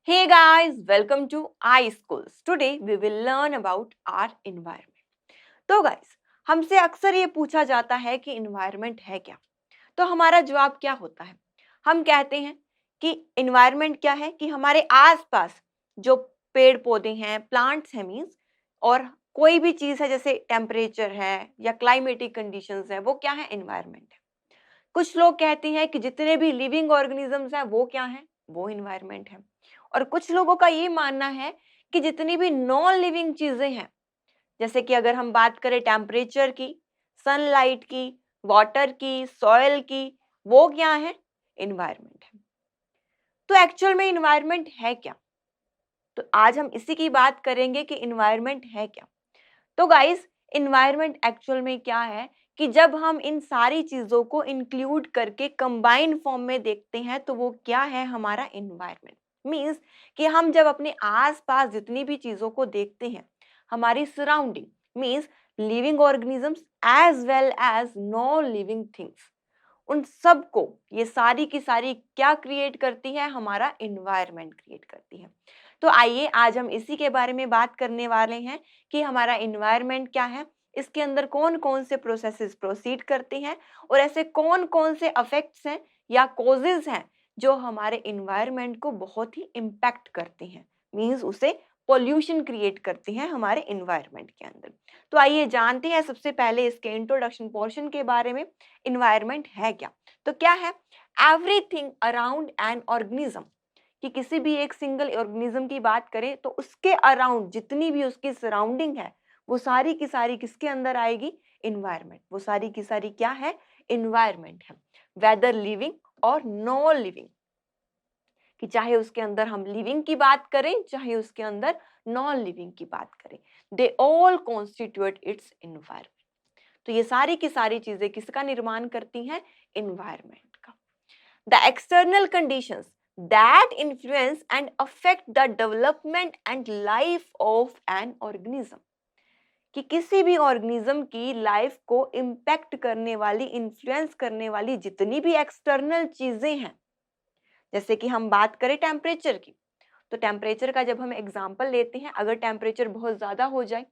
Hey guys, welcome to iSchools. Today we will learn about our environment. तो guys, हमसे अक्सर ये पूछा जाता है कि environment है क्या? तो हमारा जवाब क्या होता है? हम कहते हैं कि environment क्या है कि हमारे आसपास जो पेड़ पौधे हैं, प्लांट्स हैं मीन्स और कोई भी चीज है जैसे टेम्परेचर है या क्लाइमेटिक कंडीशंस है वो क्या है एनवायरनमेंट है। कुछ लोग कहते हैं कि जितने भी लिविंग ऑर्गेनिजम्स हैं वो क्या है, वो इन्वायरमेंट है। और कुछ लोगों का ये मानना है कि जितनी भी नॉन लिविंग चीजें हैं, जैसे कि अगर हम बात करें टेम्परेचर की, सनलाइट की, वाटर की, सॉइल की, वो क्या है, इन्वायरमेंट है। तो एक्चुअल में इन्वायरमेंट है क्या? तो आज हम इसी की बात करेंगे कि इन्वायरमेंट है क्या। तो गाइस, इन्वायरमेंट एक्चुअल में क्या है कि जब हम इन सारी चीजों को इंक्लूड करके कंबाइन फॉर्म में देखते हैं तो वो क्या है, हमारा इन्वायरमेंट। मींस कि हम जब अपने आसपास जितनी भी चीजों को देखते हैं, हमारी surrounding means living organisms as well as non living things, उन सब को ये सारी की सारी क्या क्रिएट करती है, हमारा इन्वायरमेंट क्रिएट करती है। तो आइए आज हम इसी के बारे में बात करने वाले हैं कि हमारा इन्वायरमेंट क्या है, इसके अंदर कौन कौन से प्रोसेसेस प्रोसीड करते हैं और ऐसे कौन कौन से अफेक्ट्स हैं या कॉजेज हैं जो हमारे इन्वायरमेंट को बहुत ही इम्पैक्ट करते हैं, मींस उसे पोल्यूशन क्रिएट करती हैं हमारे इन्वायरमेंट के अंदर। तो आइए जानते हैं सबसे पहले इसके इंट्रोडक्शन पोर्शन के बारे में, इन्वायरमेंट है क्या। तो क्या है, एवरीथिंग अराउंड एन ऑर्गेनिज्म, कि किसी भी एक सिंगल ऑर्गेनिज्म की बात करें तो उसके अराउंड जितनी भी उसकी सराउंडिंग है वो सारी की सारी किसके अंदर आएगी, इन्वायरमेंट। वो सारी की सारी क्या है, इन्वायरमेंट है। वेदर लिविंग और नॉन लिविंग, कि चाहे उसके अंदर हम लिविंग की बात करें चाहे उसके अंदर नॉन लिविंग की बात करें, they all constitute it's environment. तो ये सारी की सारी चीजें किसका निर्माण करती हैं, इन्वायरमेंट का। The external conditions that influence and affect the development and life of an organism, कि किसी भी ऑर्गेनिज्म की लाइफ को इम्पैक्ट करने वाली, इन्फ्लुएंस करने वाली जितनी भी एक्सटर्नल चीजें हैं, जैसे कि हम बात करें टेम्परेचर की, तो टेम्परेचर का जब हम एग्जांपल लेते हैं, अगर टेम्परेचर बहुत ज्यादा हो जाए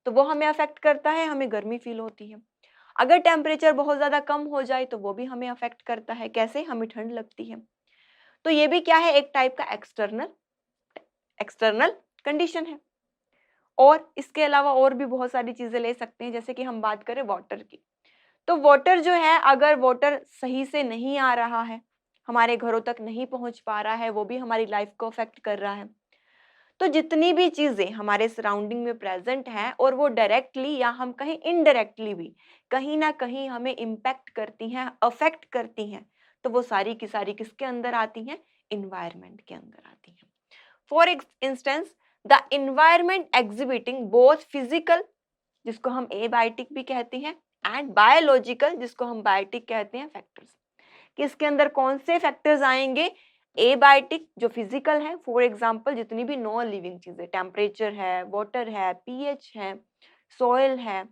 तो वो हमें अफेक्ट करता है, हमें गर्मी फील होती है। अगर टेम्परेचर बहुत ज्यादा कम हो जाए तो वो भी हमें अफेक्ट करता है, कैसे, हमें ठंड लगती है। तो ये भी क्या है, एक टाइप का एक्सटर्नल एक्सटर्नल कंडीशन है। और इसके अलावा और भी बहुत सारी चीजें ले सकते हैं, जैसे कि हम बात करें वाटर की, तो वाटर जो है, अगर वाटर सही से नहीं आ रहा है, हमारे घरों तक नहीं पहुंच पा रहा है, वो भी हमारी लाइफ को अफेक्ट कर रहा है। तो जितनी भी चीजें हमारे सराउंडिंग में प्रेजेंट हैं और वो डायरेक्टली या हम कहीं इनडायरेक्टली भी कहीं ना कहीं हमें इम्पैक्ट करती हैं, अफेक्ट करती हैं, तो वो सारी की सारी किसके अंदर आती हैं, इन्वायरमेंट के अंदर आती हैं। For instance, the environment exhibiting both physical, जिसको हम एबायोटिक भी कहते हैं, एंड बायोलॉजिकल, जिसको हम बायोटिक कहते हैं, फैक्टर्स। कि इसके अंदर कौन से फैक्टर्स आएंगे, एबायोटिक जो फिजिकल है, फॉर एग्जांपल जितनी भी नॉन लिविंग चीजें, टेम्परेचर है, वाटर है, पीएच है, सॉइल है,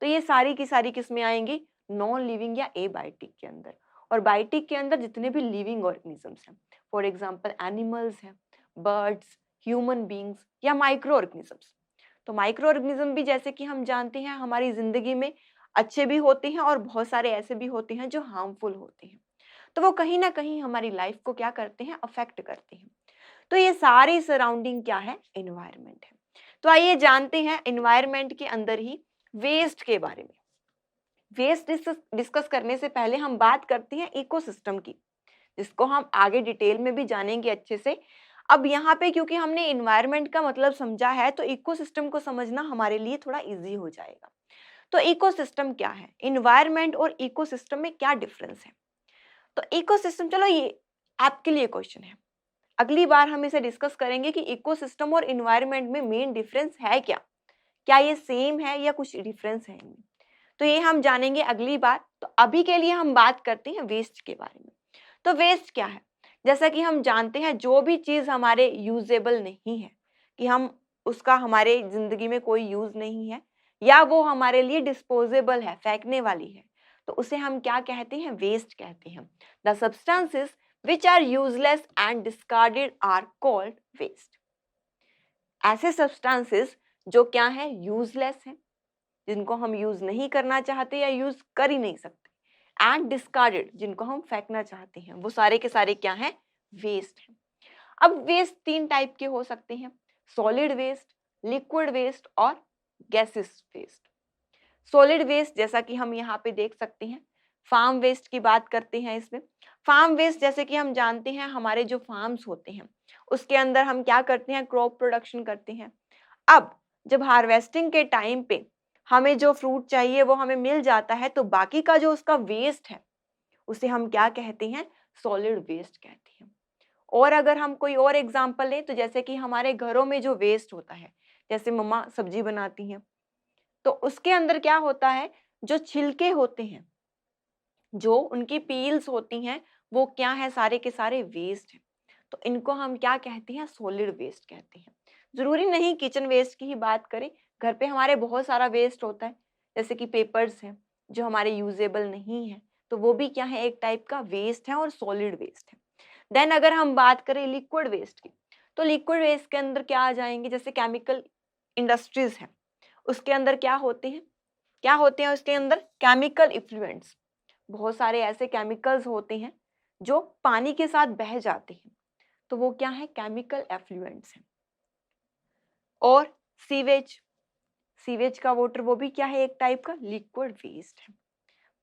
तो ये सारी की सारी किस में आएंगी, नॉन लिविंग या एबायोटिक के अंदर। और बायोटिक के अंदर जितने भी लिविंग ऑर्गेनिजम्स हैं, फॉर एग्जांपल एनिमल्स हैं, बर्ड्स, ह्यूमन बींग्स या माइक्रो ऑर्गेनिजम्स। तो माइक्रो ऑर्गेनिज्म भी जैसे कि हम जानते हैं हमारी जिंदगी में अच्छे भी होते हैं और बहुत सारे ऐसे भी होते हैं जो हार्मफुल होते हैं। तो वो कहीं ना कहीं हमारी लाइफ को क्या करते हैं, अफेक्ट करते हैं। तो ये सारी सराउंडिंग क्या है, एनवायरनमेंट है। तो आइए जानते हैं एनवायरनमेंट के अंदर ही वेस्ट के बारे में। वेस्ट डिस्कस करने से पहले हम बात करते हैं इकोसिस्टम की, जिसको हम आगे डिटेल में भी जानेंगे अच्छे से। अब यहाँ पे क्योंकि हमने इन्वायरमेंट का मतलब समझा है तो इकोसिस्टम को समझना हमारे लिए थोड़ा इजी हो जाएगा। तो इकोसिस्टम क्या है, इन्वायरमेंट और इकोसिस्टम में क्या डिफरेंस है। तो इकोसिस्टम, चलो ये आपके लिए क्वेश्चन है, अगली बार हम इसे डिस्कस करेंगे कि इकोसिस्टम और इन्वायरमेंट में मेन डिफरेंस है क्या, क्या ये सेम है या कुछ डिफरेंस है इनमें। तो ये हम जानेंगे अगली बार। तो अभी के लिए हम बात करते हैं वेस्ट के बारे में। तो वेस्ट क्या है, जैसा कि हम जानते हैं जो भी चीज हमारे यूजेबल नहीं है, कि हम उसका हमारे जिंदगी में कोई यूज नहीं है, या वो हमारे लिए डिस्पोजेबल है, फेंकने वाली है, तो उसे हम क्या कहते हैं, वेस्ट कहते हैं। The substances which are useless and discarded are called waste. ऐसे substances जो क्या है, useless हैं, जिनको हम यूज नहीं करना चाहते या यूज कर ही नहीं सकते, एंड डिस्कार्डेड जिनको हम फेंकना चाहते हैं, वो सारे के सारे क्या हैं, वेस्ट हैं। अब वेस्ट तीन टाइप के हो सकते हैं, सॉलिड वेस्ट, लिक्विड वेस्ट और गैसेस वेस्ट। सॉलिड वेस्ट जैसा कि हम यहाँ पे देख सकते हैं, फार्म वेस्ट की बात करते हैं इसमें। फार्म वेस्ट जैसे कि हम जानते हैं हमारे जो फार्म्स होते हैं उसके अंदर हम क्या करते हैं, क्रॉप प्रोडक्शन करते हैं। अब जब हार्वेस्टिंग के टाइम पे हमें जो फ्रूट चाहिए वो हमें मिल जाता है, तो बाकी का जो उसका वेस्ट है उसे हम क्या कहते हैं, सॉलिड वेस्ट कहते हैं। और अगर हम कोई और एग्जांपल लें तो जैसे कि हमारे घरों में जो वेस्ट होता है, जैसे मम्मा सब्जी बनाती हैं तो उसके अंदर क्या होता है, जो छिलके होते हैं, जो उनकी पील्स होती हैं, वो क्या है, सारे के सारे वेस्ट हैं। तो इनको हम क्या कहते हैं, सॉलिड वेस्ट कहते हैं। जरूरी नहीं किचन वेस्ट की ही बात करें, घर पे हमारे बहुत सारा वेस्ट होता है, जैसे कि पेपर्स हैं जो हमारे यूजेबल नहीं है, तो वो भी क्या है, एक टाइप का वेस्ट है और सॉलिड वेस्ट है। देन अगर हम बात करें लिक्विड वेस्ट की, तो लिक्विड वेस्ट के अंदर क्या आ जाएंगे, जैसे केमिकल इंडस्ट्रीज है, उसके अंदर क्या होते हैं, उसके अंदर केमिकल इफ्लुएंट्स, बहुत सारे ऐसे केमिकल्स होते हैं जो पानी के साथ बह जाते हैं, तो वो क्या है, केमिकल एफ्लुएंट्स हैं। और सीवेज, सीवेज का वाटर वो भी क्या है, एक टाइप का लिक्विड वेस्ट है।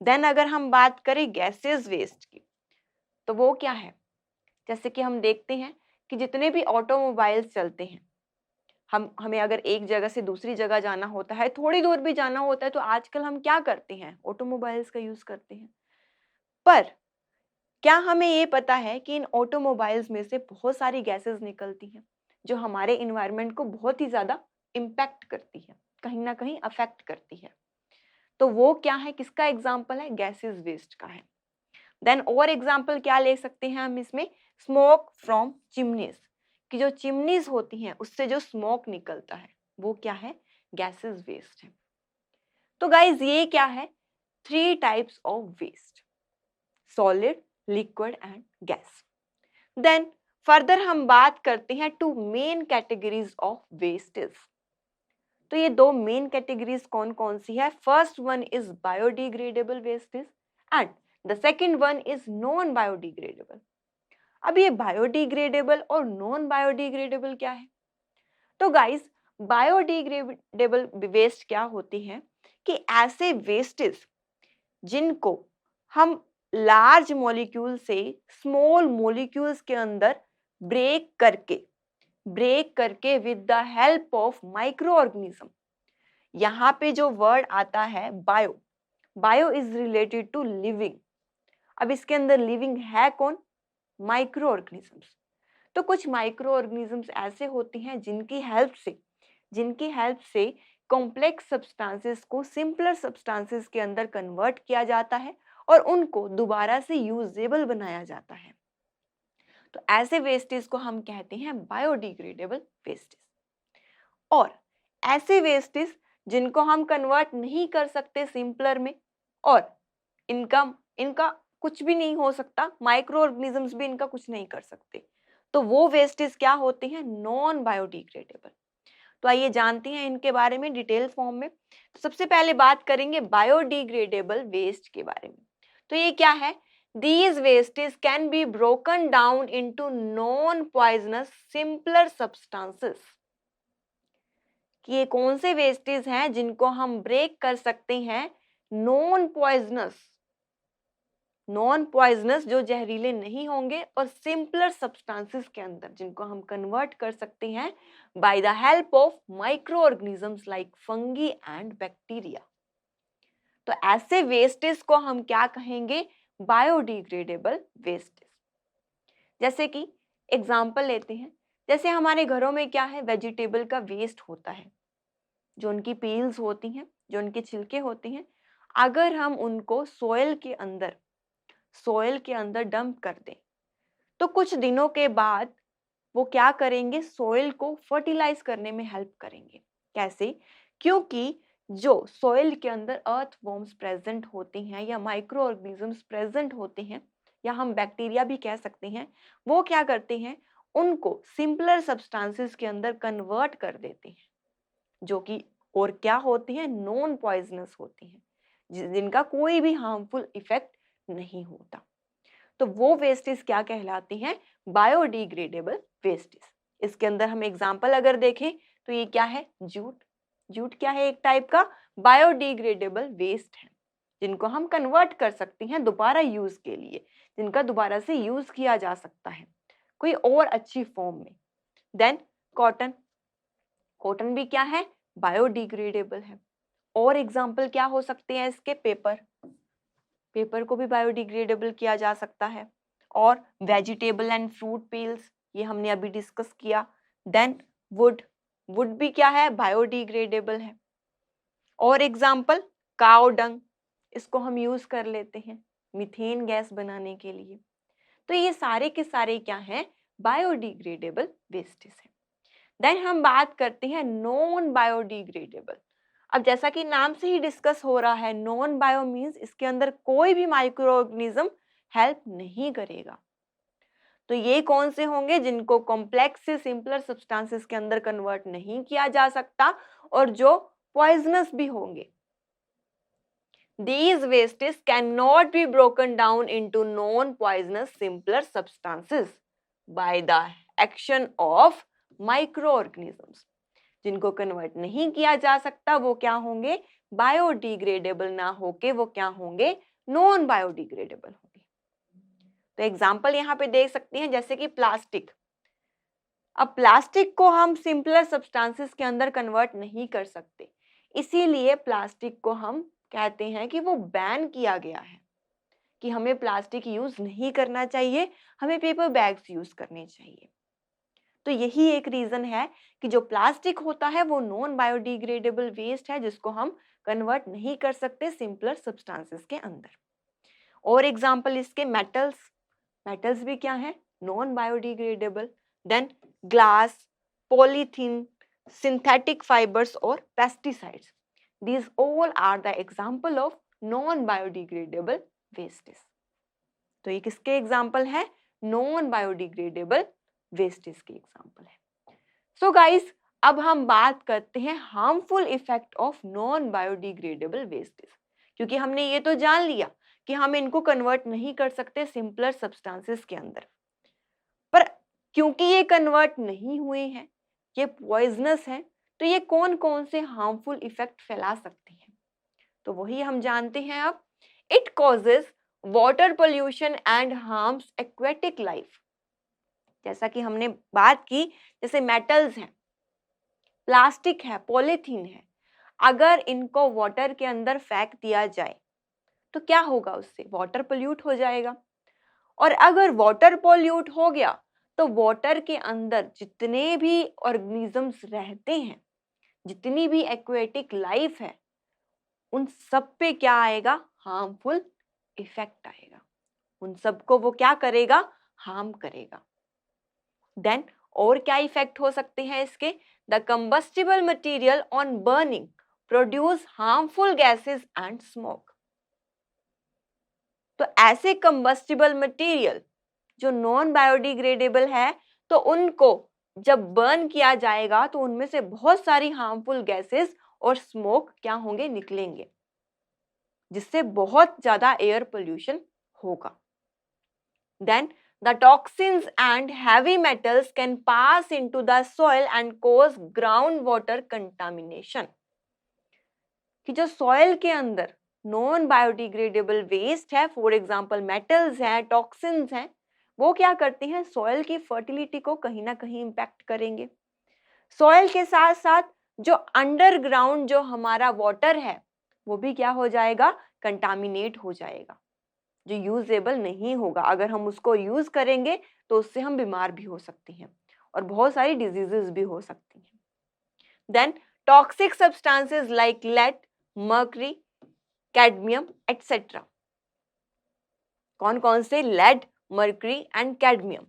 देन अगर हम बात करें गैसेस वेस्ट की, तो वो क्या है, जैसे कि हम देखते हैं कि जितने भी ऑटोमोबाइल्स चलते हैं, हमें अगर एक जगह से दूसरी जगह जाना होता है, थोड़ी दूर भी जाना होता है, तो आजकल हम क्या करते हैं, ऑटोमोबाइल्स का यूज करते हैं। पर क्या हमें ये पता है कि इन ऑटोमोबाइल्स में से बहुत सारी गैसेस निकलती हैं जो हमारे इन्वायरमेंट को बहुत ही ज्यादा इम्पैक्ट करती है, कहीं ना कहीं अफेक्ट करती है। तो वो क्या है, किसका एग्जाम्पल है, गैसेस वेस्ट का है। देन और एग्जाम्पल क्या ले सकते हैं हम इसमें, स्मोक फ्रॉम चिमनीज, कि जो चिमनीज होती हैं उससे जो स्मोक निकलता है वो क्या है, गैसेस वेस्ट है। तो गाइज ये क्या है, three types of waste, solid, liquid and gas. Then further हम बात करते हैं two main categories of wastage. तो ये दो मेन कैटेगरीज कौन कौन सी है, first one is biodegradable wastage and the second one is non biodegradable. अब ये बायोडिग्रेडेबल और नॉन बायोडिग्रेडेबल क्या है, तो गाइस बायोडिग्रेडेबल वेस्ट क्या होती है कि ऐसे वेस्टेज जिनको हम लार्ज मॉलिक्यूल से स्मॉल मॉलिक्यूल्स के अंदर ब्रेक करके with the help of micro organism, यहाँ पे जो वर्ड आता है bio, bio is related to living. अब इसके अंदर लिविंग है कौन, माइक्रो ऑर्गेनिजम्स। तो कुछ माइक्रो ऑर्गेनिजम्स ऐसे होते हैं जिनकी हेल्प से कॉम्प्लेक्स सब्सटेंसेस को सिंपलर सब्सटेंसेस के अंदर कन्वर्ट किया जाता है और उनको दोबारा से यूजेबल बनाया जाता है। तो ऐसे वेस्टेज को हम कहते हैं बायोडिग्रेडेबल वेस्टेज। और ऐसे वेस्टेज जिनको हम कन्वर्ट नहीं कर सकते सिंपलर में, और इनका इनका कुछ भी नहीं हो सकता, माइक्रो ऑर्गेनिजम्स भी इनका कुछ नहीं कर सकते, तो वो वेस्टेज क्या होते हैं, नॉन बायोडिग्रेडेबल। तो आइए जानते हैं इनके बारे में डिटेल फॉर्म में। तो सबसे पहले बात करेंगे बायोडिग्रेडेबल वेस्ट के बारे में। तो ये क्या है, these wastes can be broken down into non poisonous simpler substances। कि ये कौन से वेस्टेज हैं जिनको हम ब्रेक कर सकते हैं, नॉन पॉइजनस जो जहरीले नहीं होंगे, और सिंपलर सब्सटेंसेस के अंदर जिनको हम कन्वर्ट कर सकते हैं by the help of micro organisms like fungi and bacteria. तो ऐसे वेस्टेज को हम क्या कहेंगे, बायोडिग्रेडेबल वेस्टेज। जैसे कि एग्जाम्पल लेते हैं, जैसे हमारे घरों में क्या है, वेजिटेबल का वेस्ट होता है, जो उनकी पील्स होती हैं, जो उनके छिलके होते हैं, अगर हम उनको सॉइल के अंदर डंप कर दें तो कुछ दिनों के बाद वो क्या करेंगे, सॉइल को फर्टिलाइज करने में हेल्प करेंगे। कैसे, क्योंकि जो सॉइल के अंदर अर्थ वॉर्म्स प्रेजेंट होते हैं या माइक्रो ऑर्गेनिजम्स प्रेजेंट होते हैं, या हम बैक्टीरिया भी कह सकते हैं, वो क्या करते हैं, उनको सिंपलर सब्सटेंसेस के अंदर कन्वर्ट कर देते हैं, जो कि और क्या होती हैं, नॉन पॉइजनस होती हैं, जिनका कोई भी हार्मफुल इफेक्ट नहीं होता। तो वो वेस्टेज क्या कहलाती हैं, बायोडिग्रेडेबल वेस्टेज। इसके अंदर हम एग्जांपल अगर देखें तो ये क्या है, जूट। जूट क्या है, एक टाइप का बायोडिग्रेडेबल वेस्ट है, जिनको हम कन्वर्ट कर सकते हैं दोबारा यूज के लिए, जिनका दोबारा से यूज किया जा सकता है कोई और अच्छी फॉर्म में। Then cotton. कॉटन भी क्या है, बायोडिग्रेडेबल है। और एग्जाम्पल क्या हो सकते हैं इसके, पेपर। पेपर को भी बायोडिग्रेडेबल किया जा सकता है। और वेजिटेबल एंड फ्रूट पील्स, ये हमने अभी डिस्कस किया। Then would. वुड भी क्या है, बायोडिग्रेडेबल है। और एग्जाम्पल काउ डंग, इसको हम यूज कर लेते हैं मीथेन गैस बनाने के लिए। तो ये सारे के सारे क्या हैं, बायोडिग्रेडेबल वेस्टेज है। देन हम बात करते हैं नॉन बायोडिग्रेडेबल। अब जैसा कि नाम से ही डिस्कस हो रहा है, नॉन बायो मींस इसके अंदर कोई भी माइक्रो ऑर्गेनिज्म हेल्प नहीं करेगा। तो ये कौन से होंगे, जिनको कॉम्प्लेक्स से सिंपलर सब्सटेंसेस के अंदर कन्वर्ट नहीं किया जा सकता और जो पॉइजनस भी होंगे। These wastes cannot be broken down into non-poisonous simpler substances by the action of microorganisms. जिनको कन्वर्ट नहीं किया जा सकता वो क्या होंगे, बायोडिग्रेडेबल ना होके वो क्या होंगे, नॉन बायोडिग्रेडेबल होंगे। तो एग्जांपल यहाँ पे देख सकते हैं, जैसे कि प्लास्टिक। अब प्लास्टिक को हम सिंपलर सब्सटेंसेस के अंदर कन्वर्ट नहीं कर सकते, इसीलिए प्लास्टिक को हम कहते हैं कि वो बैन किया गया है, कि हमें प्लास्टिक यूज नहीं करना चाहिए, हमें पेपर बैग्स यूज करने चाहिए। तो यही एक रीजन है कि जो प्लास्टिक होता है वो नॉन बायोडिग्रेडेबल वेस्ट है, जिसको हम कन्वर्ट नहीं कर सकते सिंपलर सब्सटेंसेस के अंदर। और एग्जांपल इसके मेटल्स। मेटल्स भी क्या है, non biodegradable. Then glass, polythene, synthetic fibres और pesticides, these all are the example of non biodegradable wastes। तो ये किसके एग्जाम्पल है, नॉन बायोडिग्रेडेबल वेस्टेज के एग्जाम्पल है। सो गाइस, अब हम बात करते हैं harmful effect of non biodegradable wastage. क्योंकि हमने ये तो जान लिया कि हम इनको कन्वर्ट नहीं कर सकते सिंपलर सब्सटेंसेस के अंदर, पर क्योंकि ये कन्वर्ट नहीं हुए हैं, ये पॉइजनस है, तो ये कौन कौन से हार्मफुल इफेक्ट फैला सकते हैं, तो वही हम जानते हैं अब। It causes water pollution and harms aquatic life. जैसा कि हमने बात की, जैसे मेटल्स हैं, प्लास्टिक है, पॉलीथीन है, अगर इनको वाटर के अंदर फेंक दिया जाए तो क्या होगा, उससे वाटर पोल्यूट हो जाएगा। और अगर वाटर पोल्यूट हो गया तो वाटर के अंदर जितने भी ऑर्गेनिजम्स रहते हैं, जितनी भी एक्वेटिक लाइफ है, उन सब पे क्या आएगा, हार्मफुल इफेक्ट आएगा। उन सबको वो क्या करेगा, हार्म करेगा। देन और क्या इफेक्ट हो सकते हैं इसके, the combustible material on burning produce harmful gases and smoke. तो ऐसे कंबस्टिबल मटेरियल जो नॉन बायोडिग्रेडेबल है, तो उनको जब बर्न किया जाएगा तो उनमें से बहुत सारी हार्मफुल गैसेस और स्मोक क्या होंगे, निकलेंगे, जिससे बहुत ज्यादा एयर पोल्यूशन होगा। Then the toxins and heavy metals can pass into the soil and cause ground water contamination. कि जो सॉइल के अंदर नॉन बायोडिग्रेडेबल वेस्ट है, फॉर एग्जांपल मेटल्स हैं, टॉक्सिन्स हैं, वो क्या करते हैं, सॉइल की फर्टिलिटी को कहीं ना कहीं इंपैक्ट करेंगे। सॉइल के साथ साथ जो अंडरग्राउंड जो हमारा वाटर है वो भी क्या हो जाएगा, कंटामिनेट हो जाएगा, जो यूजेबल नहीं होगा। अगर हम उसको यूज करेंगे तो उससे हम बीमार भी हो सकते हैं और बहुत सारी डिजीजेस भी हो सकती हैं। Then toxic substances like lead, mercury, cadmium etcetera. कौन कौन से, लेड, मर्करी एंड कैडमियम।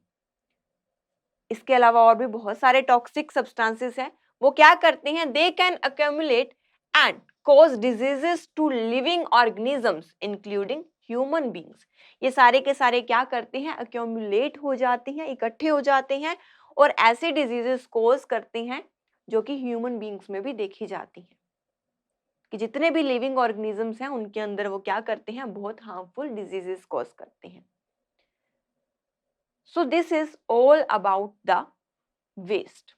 इसके अलावा और भी बहुत सारे टॉक्सिक सब्सटेंसेस हैं, वो क्या करते हैं, they can accumulate and cause diseases to living organisms including human beings, ये सारे के सारे क्या करते हैं, अक्यूमुलेट हो जाते हैं, इकट्ठे हो जाते हैं और ऐसे डिजीजेस कोज करते हैं जो कि ह्यूमन बींग्स में भी देखी जाती हैं, कि जितने भी लिविंग ऑर्गेनिजम्स हैं उनके अंदर वो क्या करते हैं, बहुत हार्मफुल डिजीजेस कॉज करते हैं। So this is all about the waste,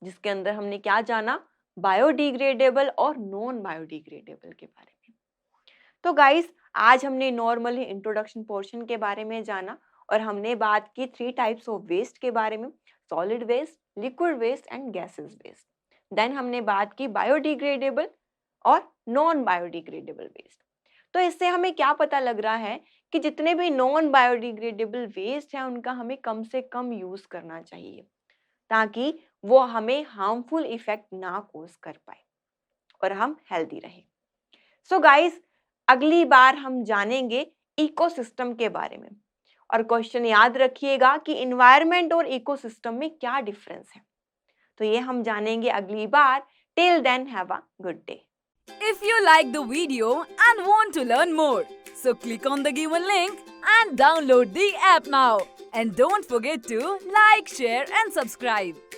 जिसके अंदर हमने क्या जाना, बायोडिग्रेडेबल और नॉन बायोडिग्रेडेबल के बारे में। तो गाइस, आज हमने नॉर्मली इंट्रोडक्शन पोर्शन के बारे में जाना और हमने बात की 3 टाइप्स ऑफ वेस्ट के बारे में, solid waste, liquid waste and gases waste. Then हमने बात की बायोडिग्रेडेबल और नॉन बायोडिग्रेडेबल वेस्ट। तो इससे हमें क्या पता लग रहा है कि जितने भी नॉन बायोडिग्रेडेबल वेस्ट हैं उनका हमें कम से कम यूज करना चाहिए, ताकि वो हमें हार्मफुल इफेक्ट ना कोज कर पाए और हम हेल्दी रहें। सो गाइस, अगली बार हम जानेंगे इकोसिस्टम के बारे में, और क्वेश्चन याद रखिएगा कि एनवायरनमेंट और इकोसिस्टम में क्या डिफरेंस है, तो ये हम जानेंगे अगली बार। Till then have a good day. If you like the video and want to learn more, so click on the given link and download the app now. And don't forget to like, share and subscribe.